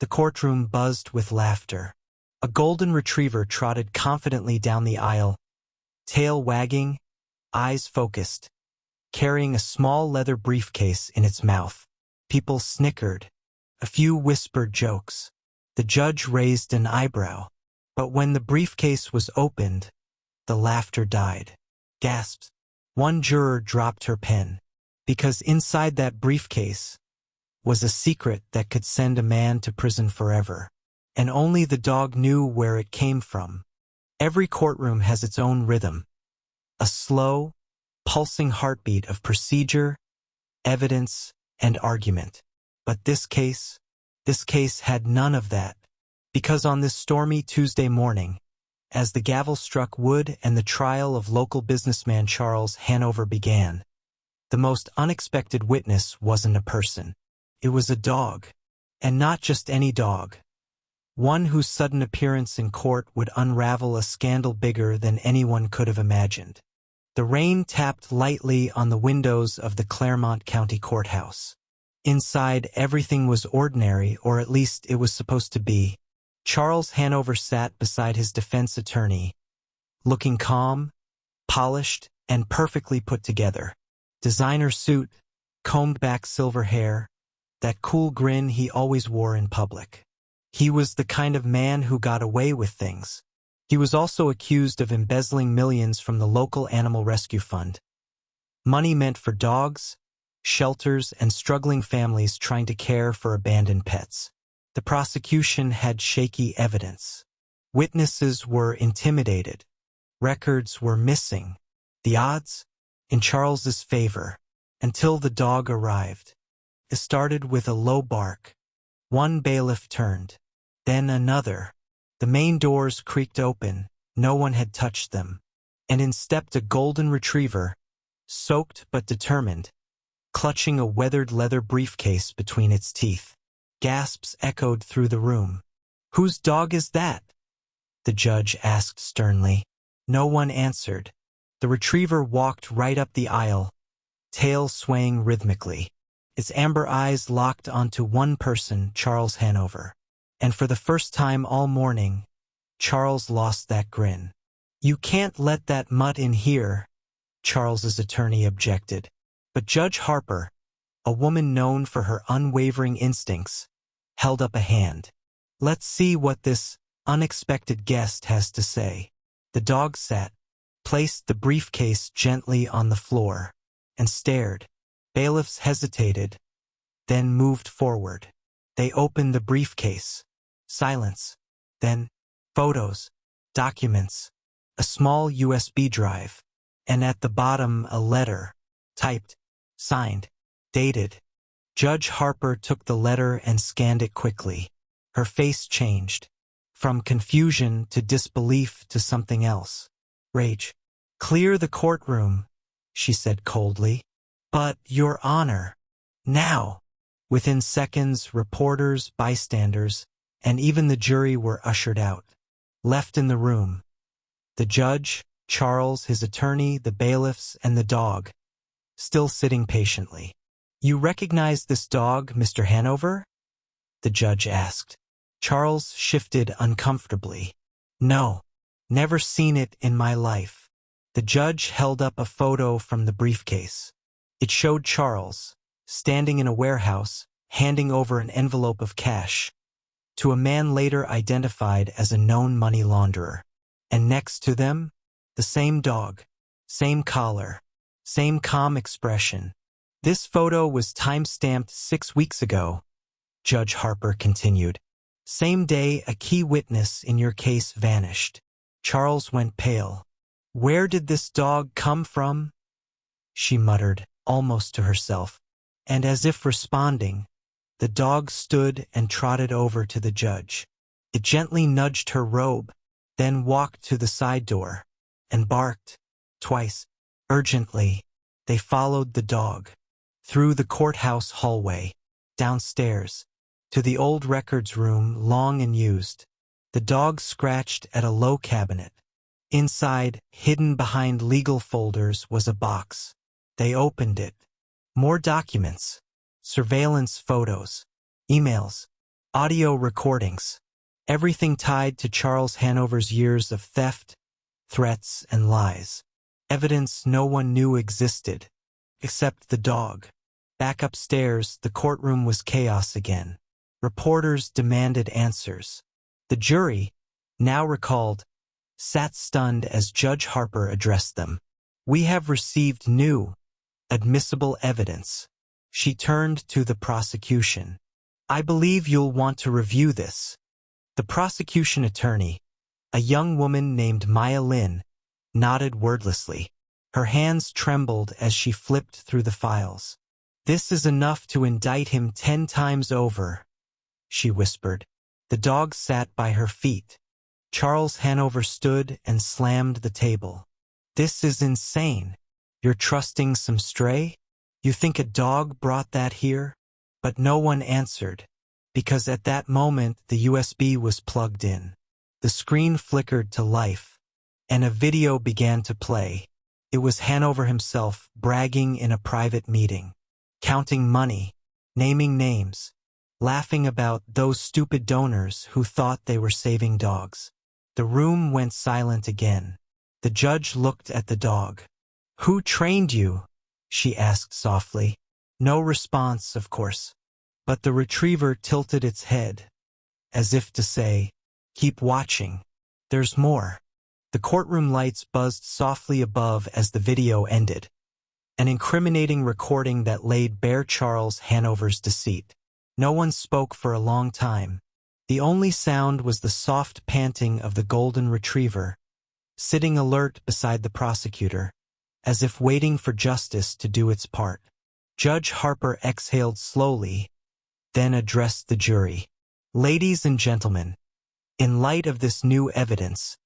The courtroom buzzed with laughter. A golden retriever trotted confidently down the aisle, tail wagging, eyes focused, carrying a small leather briefcase in its mouth. People snickered. A few whispered jokes. The judge raised an eyebrow. But when the briefcase was opened, the laughter died. Gasps. One juror dropped her pen. Because inside that briefcase was a secret that could send a man to prison forever. And only the dog knew where it came from. Every courtroom has its own rhythm. A slow, pulsing heartbeat of procedure, evidence, and argument. But this case had none of that. Because on this stormy Tuesday morning, as the gavel struck wood and the trial of local businessman Charles Hanover began, the most unexpected witness wasn't a person. It was a dog. And not just any dog. One whose sudden appearance in court would unravel a scandal bigger than anyone could have imagined. The rain tapped lightly on the windows of the Claremont County Courthouse. Inside, everything was ordinary, or at least it was supposed to be. Charles Hanover sat beside his defense attorney, looking calm, polished, and perfectly put together. Designer suit, combed back silver hair, that cool grin he always wore in public. He was the kind of man who got away with things. He was also accused of embezzling millions from the local animal rescue fund. Money meant for dogs, shelters, and struggling families trying to care for abandoned pets. The prosecution had shaky evidence. Witnesses were intimidated. Records were missing. The odds? In Charles's favor. Until the dog arrived. It started with a low bark. One bailiff turned. Then another. The main doors creaked open. No one had touched them. And in stepped a golden retriever, soaked but determined, clutching a weathered leather briefcase between its teeth. Gasps echoed through the room. "Whose dog is that?" the judge asked sternly. No one answered. The retriever walked right up the aisle, tail swaying rhythmically. Its amber eyes locked onto one person, Charles Hanover. And for the first time all morning, Charles lost that grin. "You can't let that mutt in here," Charles's attorney objected. But Judge Harper, a woman known for her unwavering instincts, held up a hand. "Let's see what this unexpected guest has to say." The dog sat, placed the briefcase gently on the floor, and stared. Bailiffs hesitated, then moved forward. They opened the briefcase. Silence. Then, photos, documents, a small USB drive, and at the bottom a letter, typed, signed, dated. Judge Harper took the letter and scanned it quickly. Her face changed. From confusion to disbelief to something else. Rage. "Clear the courtroom," she said coldly. "But, Your Honor, now." Within seconds, reporters, bystanders, and even the jury were ushered out. Left in the room. The judge, Charles, his attorney, the bailiffs, and the dog, still sitting patiently. "You recognize this dog, Mr. Hanover?" the judge asked. Charles shifted uncomfortably. "No, never seen it in my life." The judge held up a photo from the briefcase. It showed Charles, standing in a warehouse, handing over an envelope of cash to a man later identified as a known money launderer. And next to them, the same dog, same collar, same calm expression. "This photo was time-stamped 6 weeks ago," Judge Harper continued. "Same day a key witness in your case vanished." Charles went pale. "Where did this dog come from?" she muttered, almost to herself. And as if responding, the dog stood and trotted over to the judge. It gently nudged her robe, then walked to the side door, and barked, twice, urgently. They followed the dog, through the courthouse hallway, downstairs, to the old records room, long and used. The dog scratched at a low cabinet. Inside, hidden behind legal folders, was a box. They opened it. More documents, surveillance photos, emails, Audio recordings. Everything tied to Charles Hanover's years of theft, threats, and lies. Evidence no one knew existed, except the dog. Back upstairs, the courtroom was chaos again. Reporters demanded answers. The jury, now recalled, sat stunned as Judge Harper addressed them. "We have received new, admissible evidence." She turned to the prosecution. "I believe you'll want to review this." The prosecution attorney, a young woman named Maya Lin, nodded wordlessly. Her hands trembled as she flipped through the files. "This is enough to indict him 10 times over," she whispered. The dog sat by her feet. Charles Hanover stood and slammed the table. "This is insane. You're trusting some stray? You think a dog brought that here?" But no one answered, because at that moment the USB was plugged in. The screen flickered to life, and a video began to play. It was Hanover himself bragging in a private meeting, counting money, naming names, laughing about those stupid donors who thought they were saving dogs. The room went silent again. The judge looked at the dog. "Who trained you?" she asked softly. No response, of course. But the retriever tilted its head, as if to say, "Keep watching. There's more." The courtroom lights buzzed softly above as the video ended. An incriminating recording that laid bare Charles Hanover's deceit. No one spoke for a long time. The only sound was the soft panting of the golden retriever, sitting alert beside the prosecutor, as if waiting for justice to do its part. Judge Harper exhaled slowly, then addressed the jury. "Ladies and gentlemen, in light of this new evidence,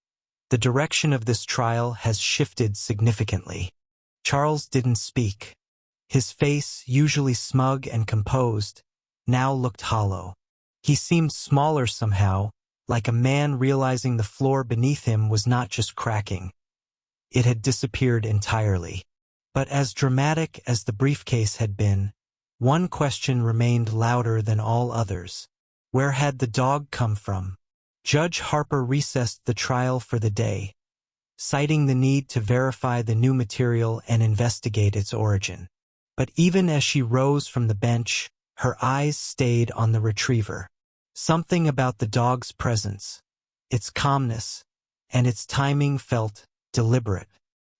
the direction of this trial has shifted significantly." Charles didn't speak. His face, usually smug and composed, now looked hollow. He seemed smaller somehow, like a man realizing the floor beneath him was not just cracking. It had disappeared entirely. But as dramatic as the briefcase had been, one question remained louder than all others. Where had the dog come from? Judge Harper recessed the trial for the day, citing the need to verify the new material and investigate its origin. But even as she rose from the bench, her eyes stayed on the retriever. Something about the dog's presence, its calmness, and its timing felt deliberate.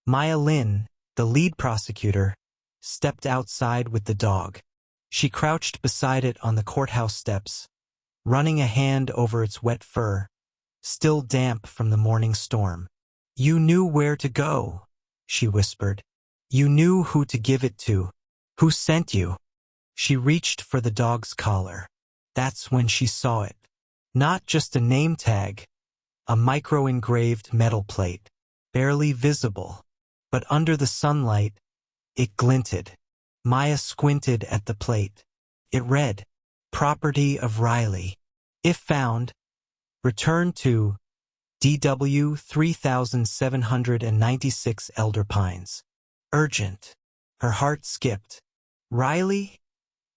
Maya Lin, the lead prosecutor, stepped outside with the dog. She crouched beside it on the courthouse steps, running a hand over its wet fur, still damp from the morning storm. "You knew where to go," she whispered. "You knew who to give it to. Who sent you?" She reached for the dog's collar. That's when she saw it. Not just a name tag, a micro-engraved metal plate, barely visible. But under the sunlight, it glinted. Maya squinted at the plate. It read, "Property of Riley. If found, return to DW 3796 Elder Pines. Urgent." Her heart skipped. "Riley?"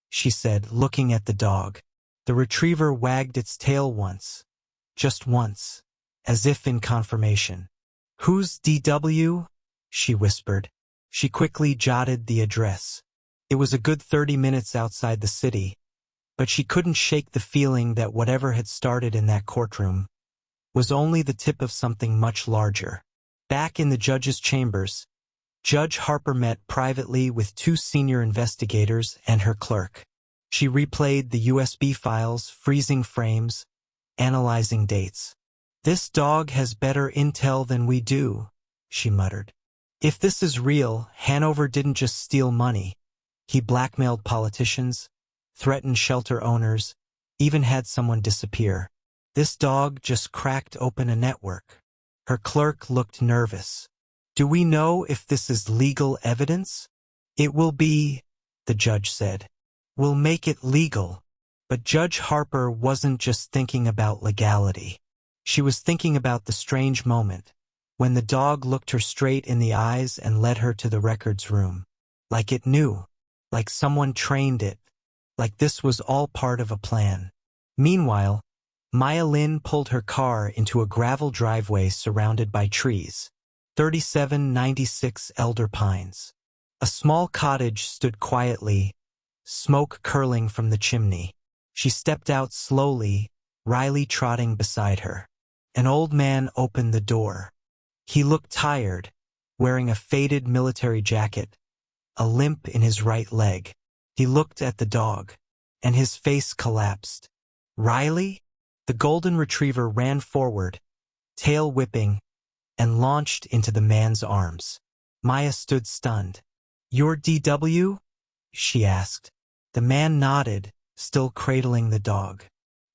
she said, looking at the dog. The retriever wagged its tail once, just once, as if in confirmation. "Who's DW?" she whispered. She quickly jotted the address. It was a good 30 minutes outside the city, but she couldn't shake the feeling that whatever had started in that courtroom was only the tip of something much larger. Back in the judge's chambers, Judge Harper met privately with 2 senior investigators and her clerk. She replayed the USB files, freezing frames, analyzing dates. "This dog has better intel than we do," she muttered. "If this is real, Hanover didn't just steal money. He blackmailed politicians, threatened shelter owners, even had someone disappear. This dog just cracked open a network." Her clerk looked nervous. "Do we know if this is legal evidence?" "It will be," the judge said. "We'll make it legal." But Judge Harper wasn't just thinking about legality. She was thinking about the strange moment when the dog looked her straight in the eyes and led her to the records room. Like it knew, like someone trained it, like this was all part of a plan. Meanwhile, Maya Lin pulled her car into a gravel driveway surrounded by trees. 3796 Elder Pines. A small cottage stood quietly, smoke curling from the chimney. She stepped out slowly, Riley trotting beside her. An old man opened the door. He looked tired, wearing a faded military jacket, a limp in his right leg. He looked at the dog, and his face collapsed. Riley? The golden retriever ran forward, tail whipping, and launched into the man's arms. Maya stood stunned. "You're DW?" she asked. The man nodded, still cradling the dog.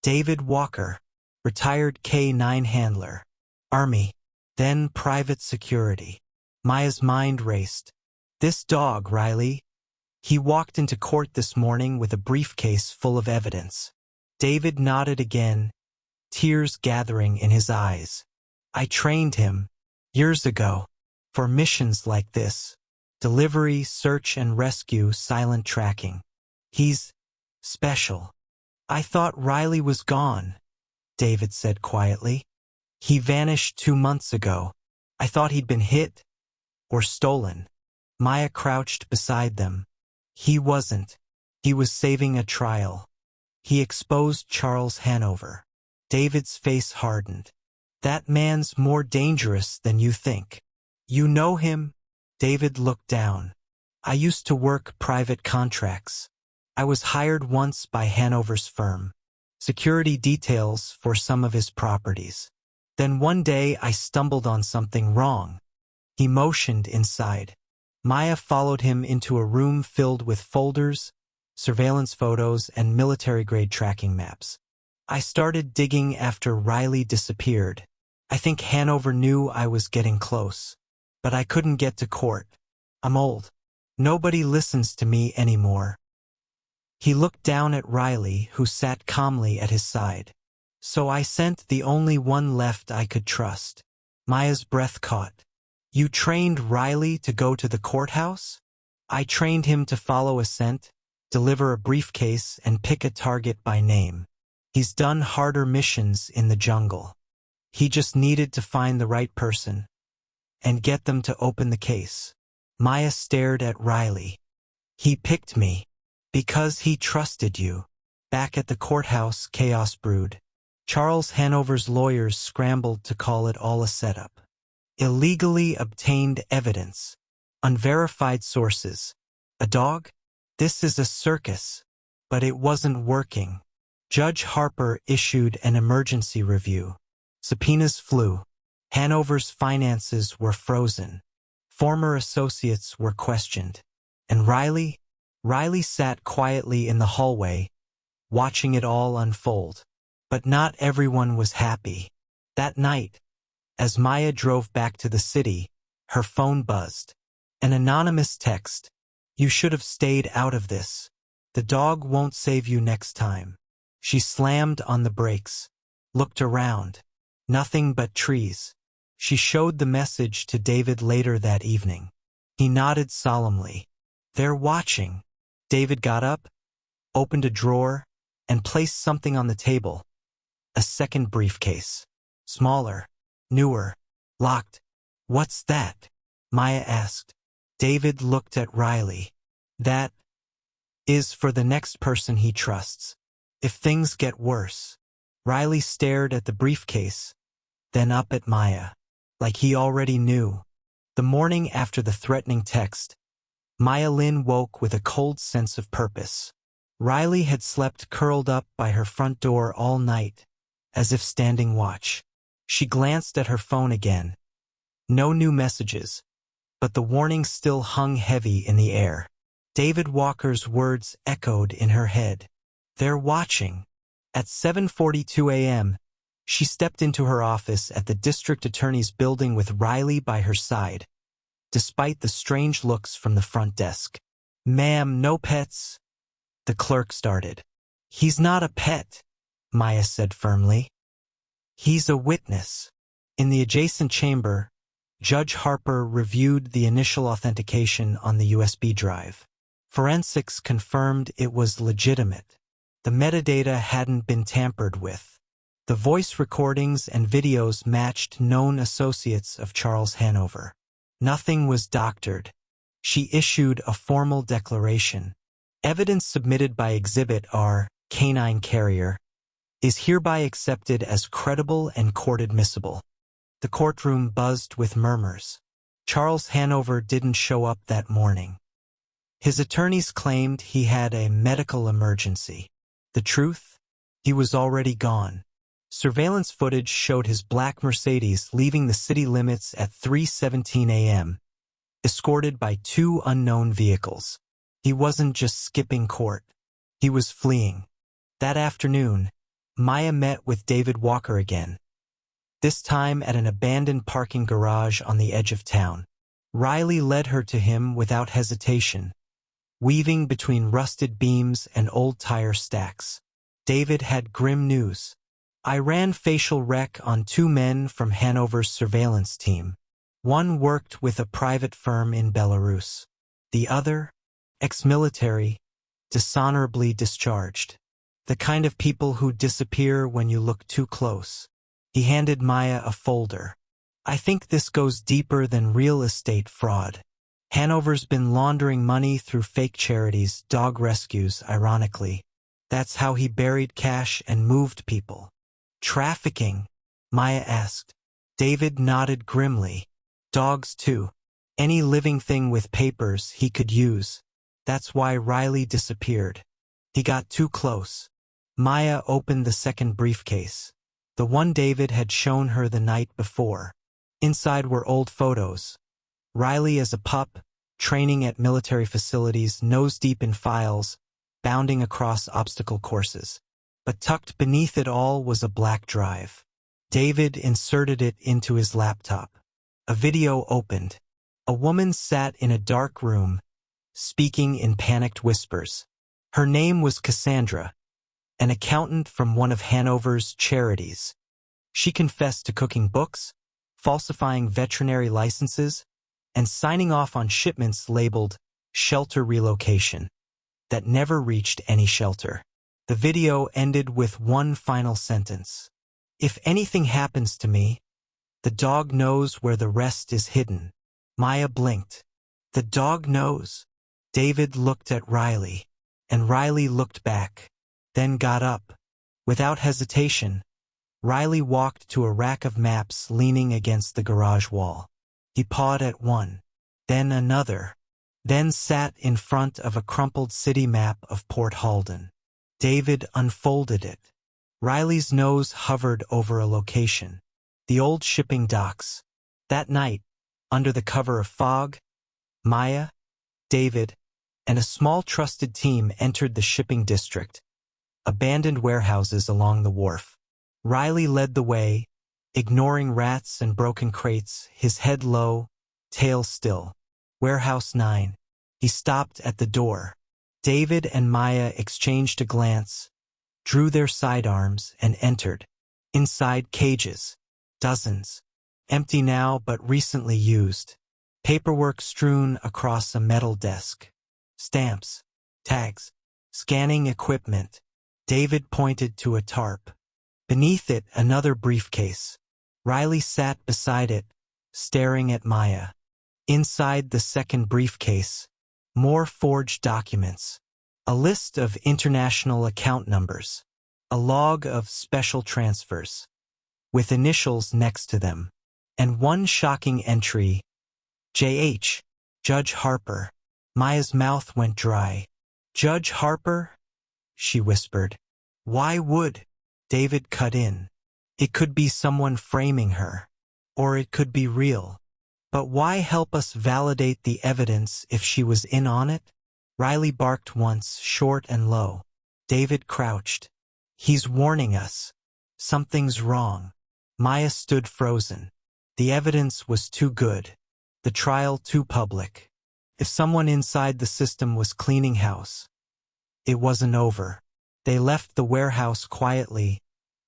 "David Walker, retired K-9 handler. Army, then private security." Maya's mind raced. "This dog, Riley. He walked into court this morning with a briefcase full of evidence." David nodded again, tears gathering in his eyes. "I trained him, years ago, for missions like this. Delivery, search and rescue, silent tracking. He's special." "I thought Riley was gone," David said quietly. "He vanished 2 months ago. I thought he'd been hit or stolen." Maya crouched beside them. "He wasn't. He was saving a trial. He exposed Charles Hanover." David's face hardened. "That man's more dangerous than you think." "You know him?" David looked down. "I used to work private contracts. I was hired once by Hanover's firm. Security details for some of his properties. Then one day I stumbled on something wrong." He motioned inside. Maya followed him into a room filled with folders, surveillance photos, and military-grade tracking maps. "I started digging after Riley disappeared. I think Hanover knew I was getting close. But I couldn't get to court. I'm old. Nobody listens to me anymore." He looked down at Riley, who sat calmly at his side. "So I sent the only one left I could trust." Maya's breath caught. "You trained Riley to go to the courthouse?" "I trained him to follow a scent, deliver a briefcase, and pick a target by name. He's done harder missions in the jungle. He just needed to find the right person and get them to open the case." Maya stared at Riley. "He picked me because he trusted you." Back at the courthouse, chaos brewed. Charles Hanover's lawyers scrambled to call it all a setup. Illegally obtained evidence. Unverified sources. A dog? This is a circus. But it wasn't working. Judge Harper issued an emergency review. Subpoenas flew. Hanover's finances were frozen. Former associates were questioned. And Riley sat quietly in the hallway, watching it all unfold. But not everyone was happy. That night, as Maya drove back to the city, her phone buzzed. An anonymous text. "You should have stayed out of this. The dog won't save you next time." She slammed on the brakes, looked around. Nothing but trees. She showed the message to David later that evening. He nodded solemnly. "They're watching." David got up, opened a drawer, and placed something on the table. A second briefcase. Smaller, newer, locked. "What's that?" Maya asked. David looked at Riley. "That is for the next person he trusts. If things get worse." Riley stared at the briefcase, then up at Maya, like he already knew. The morning after the threatening text, Maya Lin woke with a cold sense of purpose. Riley had slept curled up by her front door all night, as if standing watch. She glanced at her phone again. No new messages, but the warning still hung heavy in the air. David Walker's words echoed in her head. "They're watching." At 7:42 a.m., she stepped into her office at the district attorney's building with Riley by her side, despite the strange looks from the front desk. "Ma'am, no pets," the clerk started. "He's not a pet," Maya said firmly. "He's a witness." In the adjacent chamber, Judge Harper reviewed the initial authentication on the USB drive. Forensics confirmed it was legitimate. The metadata hadn't been tampered with. The voice recordings and videos matched known associates of Charles Hanover. Nothing was doctored. She issued a formal declaration. Evidence submitted by Exhibit R, Canine Carrier, is hereby accepted as credible and court-admissible. The courtroom buzzed with murmurs. Charles Hanover didn't show up that morning. His attorneys claimed he had a medical emergency. The truth? He was already gone. Surveillance footage showed his black Mercedes leaving the city limits at 3:17 a.m., escorted by 2 unknown vehicles. He wasn't just skipping court. He was fleeing. That afternoon, Maya met with David Walker again, this time at an abandoned parking garage on the edge of town. Riley led her to him without hesitation, weaving between rusted beams and old tire stacks. David had grim news. I ran facial rec on 2 men from Hanover's surveillance team. One worked with a private firm in Belarus. The other, ex-military, dishonorably discharged. The kind of people who disappear when you look too close. He handed Maya a folder. I think this goes deeper than real estate fraud. Hanover's been laundering money through fake charities, dog rescues, ironically. That's how he buried cash and moved people. Trafficking? Maya asked. David nodded grimly. Dogs too. Any living thing with papers he could use. That's why Riley disappeared. He got too close. Maya opened the second briefcase. The one David had shown her the night before. Inside were old photos. Riley as a pup, training at military facilities, nose deep in files, bounding across obstacle courses. But tucked beneath it all was a black drive. David inserted it into his laptop. A video opened. A woman sat in a dark room, speaking in panicked whispers. Her name was Cassandra, an accountant from one of Hanover's charities. She confessed to cooking books, falsifying veterinary licenses, and signing off on shipments labeled shelter relocation that never reached any shelter. The video ended with one final sentence. If anything happens to me, the dog knows where the rest is hidden. Maya blinked. The dog knows. David looked at Riley, and Riley looked back, then got up. Without hesitation, Riley walked to a rack of maps leaning against the garage wall. He pawed at one, then another, then sat in front of a crumpled city map of Port Halden. David unfolded it. Riley's nose hovered over a location. The old shipping docks. That night, under the cover of fog, Maya, David, and a small trusted team entered the shipping district, abandoned warehouses along the wharf. Riley led the way, ignoring rats and broken crates, his head low, tail still. Warehouse 9. He stopped at the door. David and Maya exchanged a glance, drew their sidearms, and entered. Inside, cages. Dozens. Empty now but recently used. Paperwork strewn across a metal desk. Stamps. Tags. Scanning equipment. David pointed to a tarp. Beneath it, another briefcase. Riley sat beside it, staring at Maya. Inside the second briefcase, more forged documents. A list of international account numbers. A log of special transfers, with initials next to them. And one shocking entry. J.H. Judge Harper. Maya's mouth went dry. Judge Harper? She whispered. Why would? David cut in. It could be someone framing her. Or it could be real. But why help us validate the evidence if she was in on it? Riley barked once, short and low. David crouched. He's warning us. Something's wrong. Maya stood frozen. The evidence was too good. The trial too public. If someone inside the system was cleaning house, it wasn't over. They left the warehouse quietly,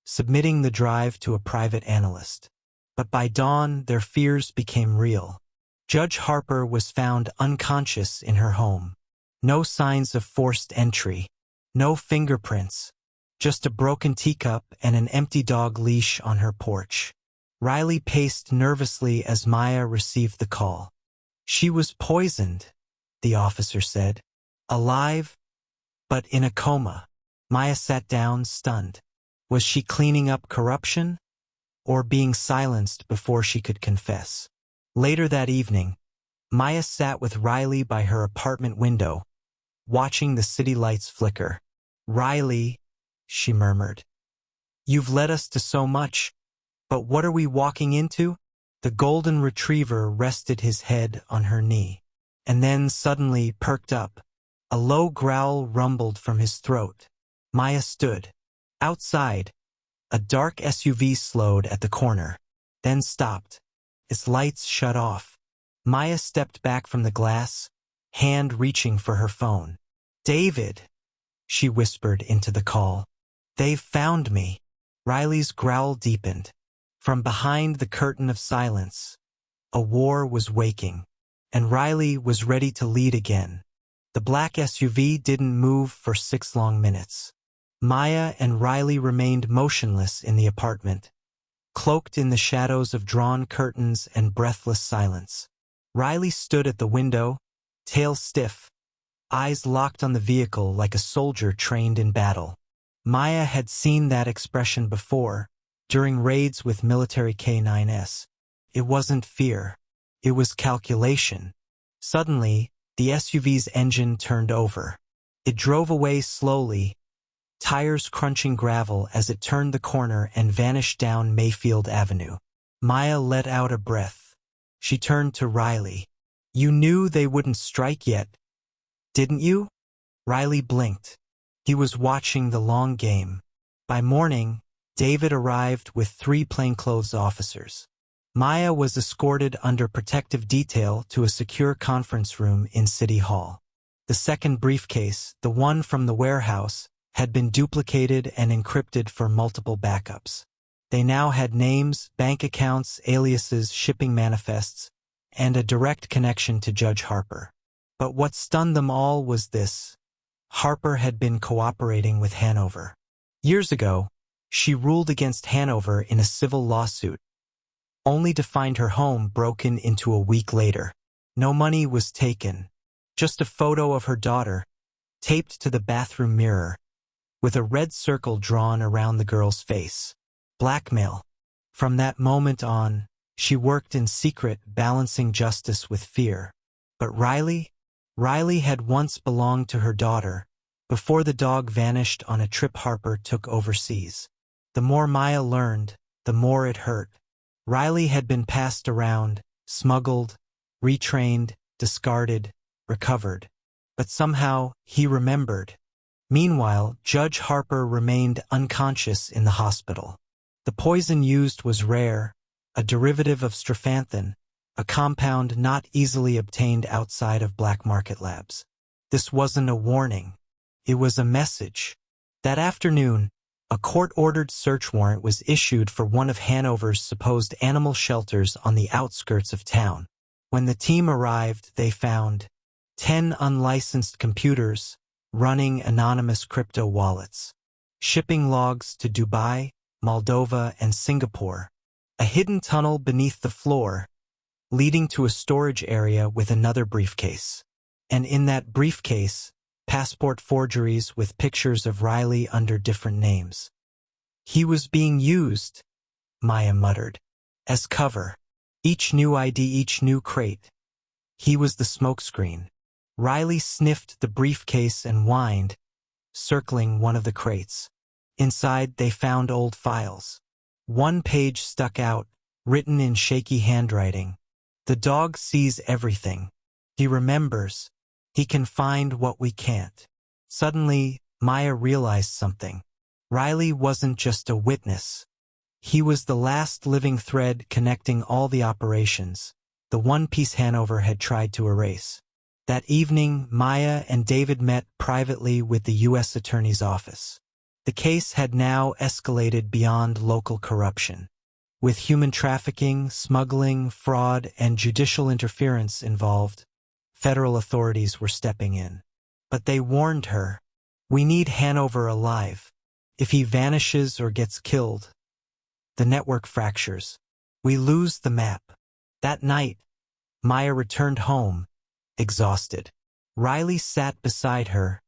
submitting the drive to a private analyst. But by dawn, their fears became real. Judge Harper was found unconscious in her home. No signs of forced entry. No fingerprints. Just a broken teacup and an empty dog leash on her porch. Riley paced nervously as Maya received the call. She was poisoned, the officer said. Alive, but in a coma. Maya sat down, stunned. Was she cleaning up corruption? Or being silenced before she could confess? Later that evening, Maya sat with Riley by her apartment window, watching the city lights flicker. Riley, she murmured. You've led us to so much, but what are we walking into? The golden retriever rested his head on her knee, and then suddenly perked up. A low growl rumbled from his throat. Maya stood. Outside, a dark SUV slowed at the corner, then stopped. Its lights shut off. Maya stepped back from the glass, hand reaching for her phone. David, she whispered into the call. They've found me. Riley's growl deepened. From behind the curtain of silence, a war was waking, and Riley was ready to lead again. The black SUV didn't move for 6 long minutes. Maya and Riley remained motionless in the apartment, cloaked in the shadows of drawn curtains and breathless silence. Riley stood at the window, tail stiff, eyes locked on the vehicle like a soldier trained in battle. Maya had seen that expression before, during raids with military canines. It wasn't fear. It was calculation. Suddenly, the SUV's engine turned over. It drove away slowly, tires crunching gravel as it turned the corner and vanished down Mayfield Avenue. Maya let out a breath. She turned to Riley. You knew they wouldn't strike yet, didn't you? Riley blinked. He was watching the long game. By morning, David arrived with 3 plainclothes officers. Maya was escorted under protective detail to a secure conference room in City Hall. The second briefcase, the one from the warehouse, had been duplicated and encrypted for multiple backups. They now had names, bank accounts, aliases, shipping manifests, and a direct connection to Judge Harper. But what stunned them all was this. Harper had been cooperating with Hanover. Years ago, she ruled against Hanover in a civil lawsuit, only to find her home broken into a week later. No money was taken, just a photo of her daughter, taped to the bathroom mirror, with a red circle drawn around the girl's face. Blackmail. From that moment on, she worked in secret, balancing justice with fear. But Riley had once belonged to her daughter, before the dog vanished on a trip Harper took overseas. The more Maya learned, the more it hurt. Riley had been passed around, smuggled, retrained, discarded, recovered. But somehow, he remembered. Meanwhile, Judge Harper remained unconscious in the hospital. The poison used was rare, a derivative of strepanthan, a compound not easily obtained outside of black market labs. This wasn't a warning. It was a message. That afternoon, a court-ordered search warrant was issued for one of Hanover's supposed animal shelters on the outskirts of town. When the team arrived, they found 10 unlicensed computers running anonymous crypto wallets, shipping logs to Dubai, Moldova, and Singapore, a hidden tunnel beneath the floor, leading to a storage area with another briefcase. And in that briefcase, passport forgeries with pictures of Riley under different names. He was being used, Maya muttered, as cover. Each new ID, each new crate. He was the smokescreen. Riley sniffed the briefcase and whined, circling one of the crates. Inside, they found old files. One page stuck out, written in shaky handwriting. The dog sees everything. He remembers. He can find what we can't. Suddenly, Maya realized something. Riley wasn't just a witness. He was the last living thread connecting all the operations, the one piece Hanover had tried to erase. That evening, Maya and David met privately with the U.S. Attorney's Office. The case had now escalated beyond local corruption. With human trafficking, smuggling, fraud, and judicial interference involved, federal authorities were stepping in. But they warned her. We need Hanover alive. If he vanishes or gets killed, the network fractures. We lose the map. That night, Maya returned home, exhausted. Riley sat beside her,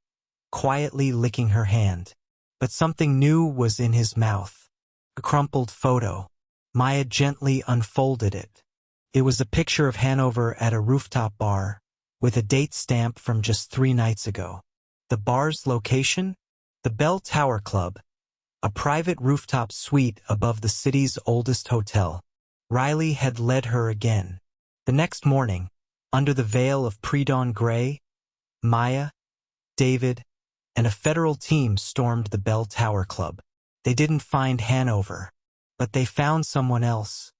quietly licking her hand. But something new was in his mouth. A crumpled photo. Maya gently unfolded it. It was a picture of Hanover at a rooftop bar, with a date stamp from just 3 nights ago. The bar's location? The Bell Tower Club, a private rooftop suite above the city's oldest hotel. Riley had led her again. The next morning, under the veil of pre-dawn gray, Maya, David, and a federal team stormed the Bell Tower Club. They didn't find Hanover, but they found someone else.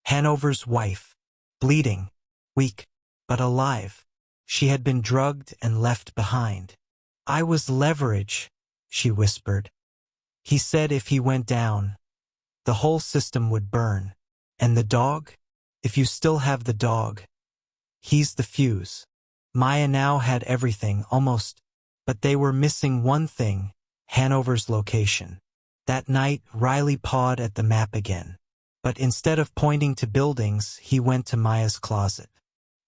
Hanover's wife, bleeding, weak, but alive. She had been drugged and left behind. "I was leverage," she whispered. "He said if he went down, the whole system would burn. And the dog? If you still have the dog, he's the fuse." Maya now had everything, almost, but they were missing one thing, Hanover's location. That night, Riley pawed at the map again. But instead of pointing to buildings, he went to Maya's closet.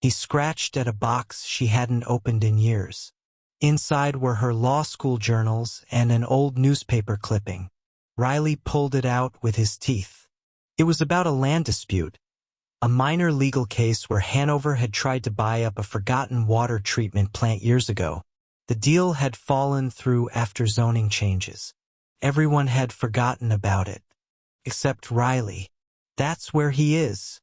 He scratched at a box she hadn't opened in years. Inside were her law school journals and an old newspaper clipping. Riley pulled it out with his teeth. It was about a land dispute, a minor legal case where Hanover had tried to buy up a forgotten water treatment plant years ago. The deal had fallen through after zoning changes. Everyone had forgotten about it, except Riley. "That's where he is,"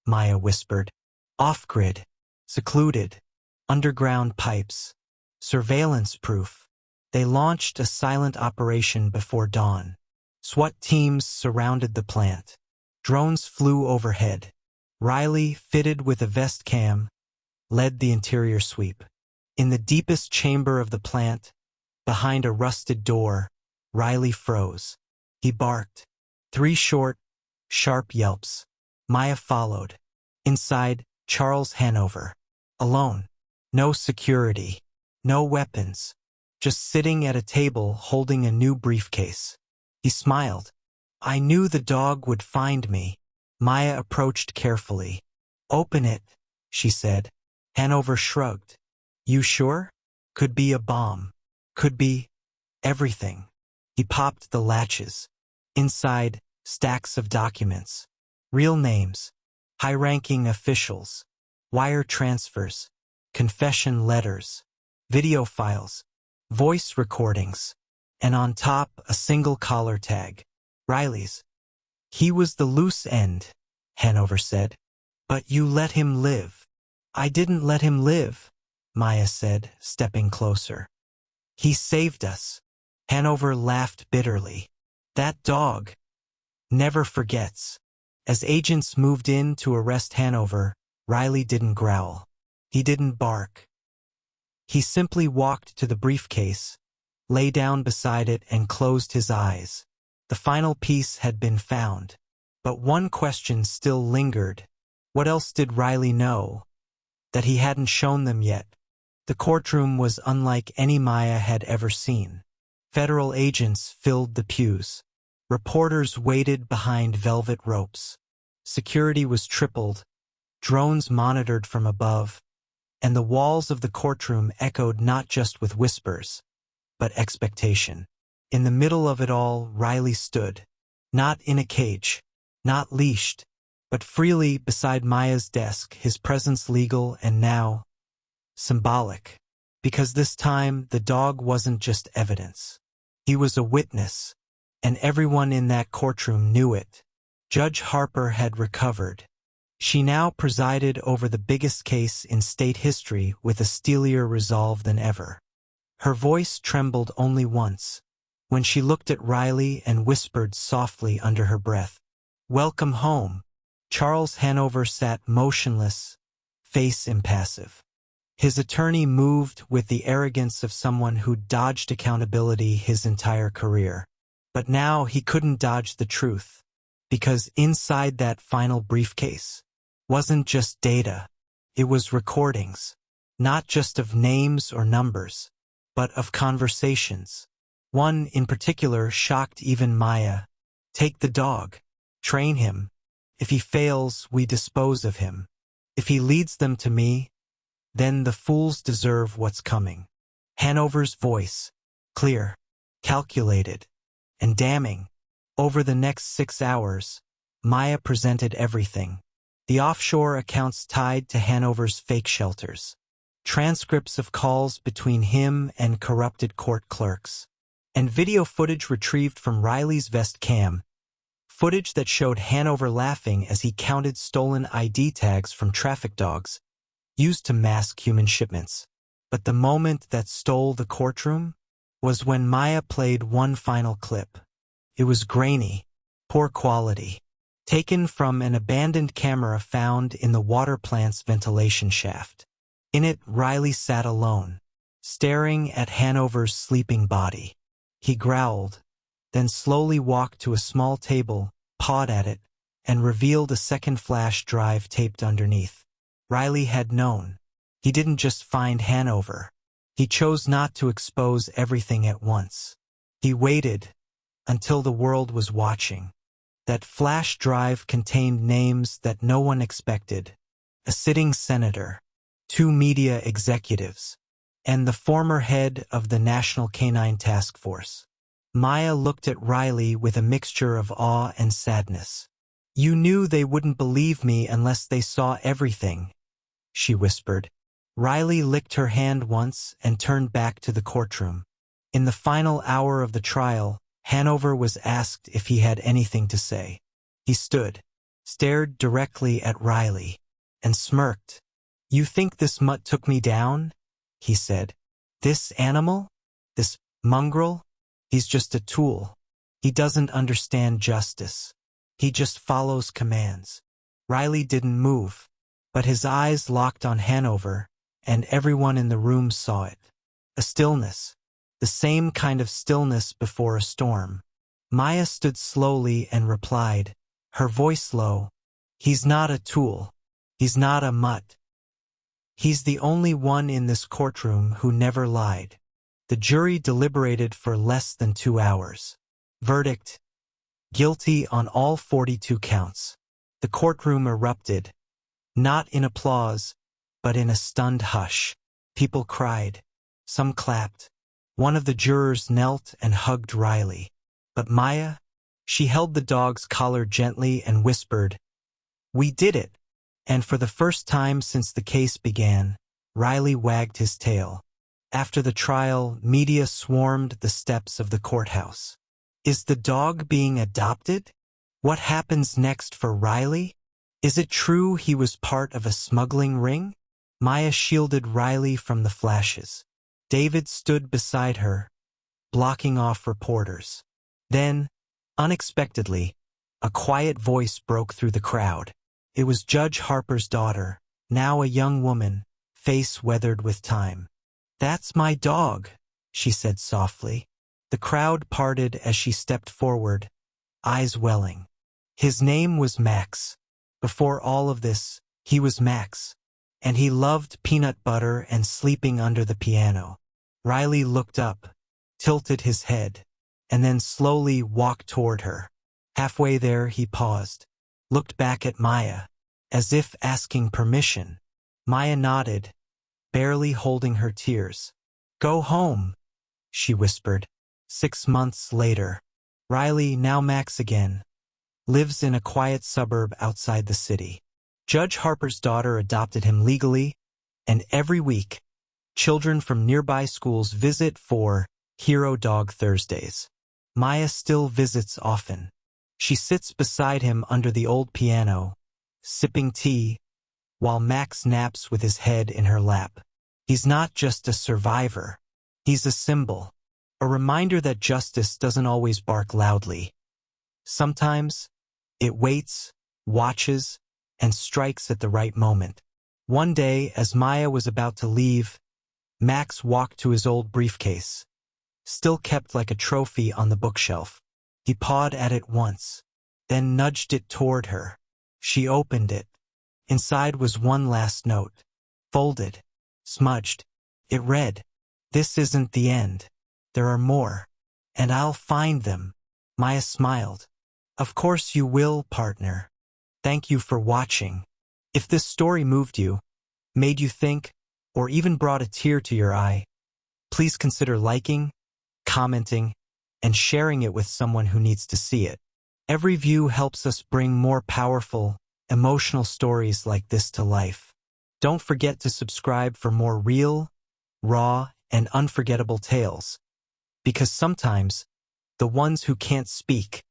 Maya whispered. "Off-grid, secluded, underground pipes, surveillance-proof." They launched a silent operation before dawn. SWAT teams surrounded the plant. Drones flew overhead. Riley, fitted with a vest cam, led the interior sweep. In the deepest chamber of the plant, behind a rusted door, Riley froze. He barked. 3 short, sharp yelps. Maya followed. Inside, Charles Hanover. Alone. No security. No weapons. Just sitting at a table holding a new briefcase. He smiled. "I knew the dog would find me." Maya approached carefully. "Open it," she said. Hanover shrugged. "You sure? Could be a bomb. Could be everything." He popped the latches. Inside, stacks of documents. Real names. High-ranking officials. Wire transfers. Confession letters. Video files. Voice recordings. And on top, a single collar tag. Riley's. "He was the loose end," Hanover said. "But you let him live." "I didn't let him live," Maya said, stepping closer. "He saved us." Hanover laughed bitterly. "That dog never forgets." As agents moved in to arrest Hanover, Riley didn't growl. He didn't bark. He simply walked to the briefcase, lay down beside it, and closed his eyes. The final piece had been found. But one question still lingered. What else did Riley know that he hadn't shown them yet? The courtroom was unlike any Maya had ever seen. Federal agents filled the pews. Reporters waited behind velvet ropes. Security was tripled. Drones monitored from above. And the walls of the courtroom echoed not just with whispers, but expectation. In the middle of it all, Riley stood. Not in a cage, not leashed, but freely beside Maya's desk, his presence legal and now symbolic. Because this time, the dog wasn't just evidence. He was a witness, and everyone in that courtroom knew it. Judge Harper had recovered. She now presided over the biggest case in state history with a steelier resolve than ever. Her voice trembled only once, when she looked at Riley and whispered softly under her breath, "Welcome home." Charles Hanover sat motionless, face impassive. His attorney moved with the arrogance of someone who'd dodged accountability his entire career. But now he couldn't dodge the truth, because inside that final briefcase wasn't just data, it was recordings, not just of names or numbers, but of conversations. One in particular shocked even Maya. "Take the dog. Train him. If he fails, we dispose of him. If he leads them to me, then the fools deserve what's coming." Hanover's voice, clear, calculated, and damning. Over the next 6 hours, Maya presented everything. The offshore accounts tied to Hanover's fake shelters. Transcripts of calls between him and corrupted court clerks. And video footage retrieved from Riley's vest cam. Footage that showed Hanover laughing as he counted stolen ID tags from traffic dogs, used to mask human shipments. But the moment that stole the courtroom was when Maya played one final clip. It was grainy, poor quality, taken from an abandoned camera found in the water plant's ventilation shaft. In it, Riley sat alone, staring at Hanover's sleeping body. He growled, then slowly walked to a small table, pawed at it, and revealed a second flash drive taped underneath. Riley had known. He didn't just find Hanover. He chose not to expose everything at once. He waited until the world was watching. That flash drive contained names that no one expected. A sitting senator, 2 media executives, and the former head of the National Canine Task Force. Maya looked at Riley with a mixture of awe and sadness. "You knew they wouldn't believe me unless they saw everything," she whispered. Riley licked her hand once and turned back to the courtroom. In the final hour of the trial, Hanover was asked if he had anything to say. He stood, stared directly at Riley, and smirked. "You think this mutt took me down?" he said. "This animal? This mongrel? He's just a tool. He doesn't understand justice. He just follows commands." Riley didn't move, but his eyes locked on Hanover, and everyone in the room saw it. A stillness. The same kind of stillness before a storm. Maya stood slowly and replied, her voice low, "He's not a tool. He's not a mutt. He's the only one in this courtroom who never lied." The jury deliberated for less than 2 hours. Verdict: guilty on all 42 counts. The courtroom erupted, not in applause, but in a stunned hush. People cried. Some clapped. One of the jurors knelt and hugged Riley. But Maya? She held the dog's collar gently and whispered, "We did it." And for the first time since the case began, Riley wagged his tail. After the trial, media swarmed the steps of the courthouse. Is the dog being adopted? What happens next for Riley? Is it true he was part of a smuggling ring? Maya shielded Riley from the flashes. David stood beside her, blocking off reporters. Then, unexpectedly, a quiet voice broke through the crowd. It was Judge Harper's daughter, now a young woman, face weathered with time. "That's my dog," she said softly. The crowd parted as she stepped forward, eyes welling. His name was Max. Before all of this, he was Max. And he loved peanut butter and sleeping under the piano. Riley looked up, tilted his head, and then slowly walked toward her. Halfway there, he paused, looked back at Maya, as if asking permission. Maya nodded, barely holding her tears. "Go home," she whispered. 6 months later, Riley, now Max again, lives in a quiet suburb outside the city. Judge Harper's daughter adopted him legally, and every week, children from nearby schools visit for Hero Dog Thursdays. Maya still visits often. She sits beside him under the old piano, sipping tea, while Max naps with his head in her lap. He's not just a survivor. He's a symbol, a reminder that justice doesn't always bark loudly. Sometimes, it waits, watches, and strikes at the right moment. One day, as Maya was about to leave, Max walked to his old briefcase, still kept like a trophy on the bookshelf. He pawed at it once, then nudged it toward her. She opened it. Inside was one last note, folded, smudged. It read, This isn't the end. There are more. And I'll find them. Maya smiled. Of course you will, partner. Thank you for watching. If this story moved you, made you think, or even brought a tear to your eye, please consider liking, commenting, and sharing it with someone who needs to see it. Every view helps us bring more powerful, emotional stories like this to life. Don't forget to subscribe for more real, raw, and unforgettable tales, because sometimes the ones who can't speak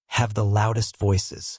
have the loudest voices.